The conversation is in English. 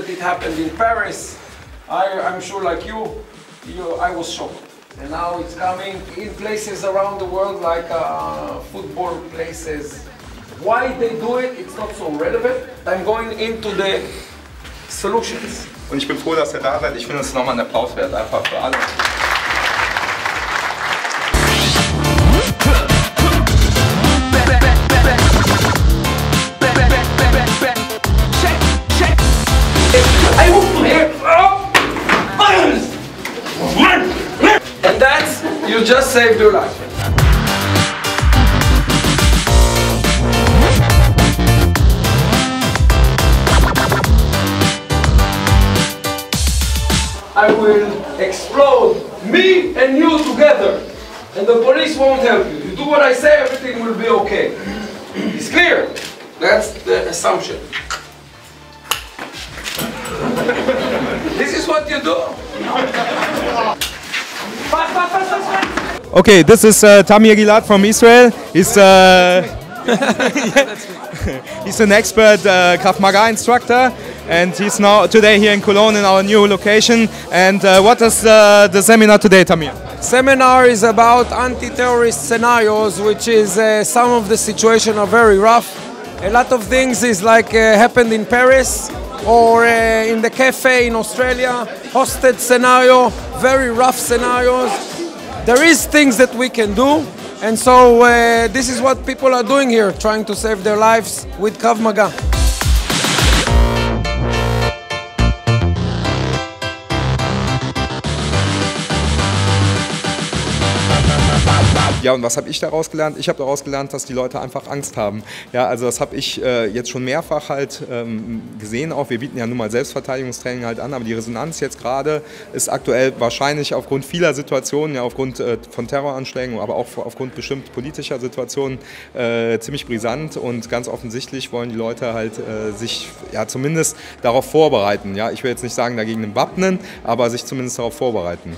that it happened in Paris, I'm sure like you, I was shocked. And now it's coming in places around the world like football places. Why they do it, it's not so relevant. I'm going into the solutions. Und ich bin froh, dass ihr da seid. Ich finde es nochmal einen Applaus wert, einfach für alle. I move to here. And that's, you just saved your life. I will explode me and you together, and the police won't help you. You do what I say, everything will be okay. It's clear. That's the assumption. This is what you do. Okay, this is Tamir Gilad from Israel. He's an expert Krav Maga instructor, and he's now today here in Cologne in our new location. And what is the seminar today, Tamir? Seminar is about anti-terrorist scenarios, which is some of the situation are very rough. A lot of things is like happened in Paris or in the cafe in Australia, hosted scenario, very rough scenarios. There is things that we can do, and so this is what people are doing here, trying to save their lives with Krav Maga. Ja, und was habe ich daraus gelernt? Ich habe daraus gelernt, dass die Leute einfach Angst haben. Ja, also das habe ich jetzt schon mehrfach halt gesehen auch. Wir bieten ja nun mal Selbstverteidigungstraining halt an, aber die Resonanz jetzt gerade ist aktuell wahrscheinlich aufgrund vieler Situationen, ja, aufgrund von Terroranschlägen, aber auch aufgrund bestimmt politischer Situationen ziemlich brisant, und ganz offensichtlich wollen die Leute halt sich ja zumindest darauf vorbereiten. Ja, ich will jetzt nicht sagen dagegen wappnen, aber sich zumindest darauf vorbereiten.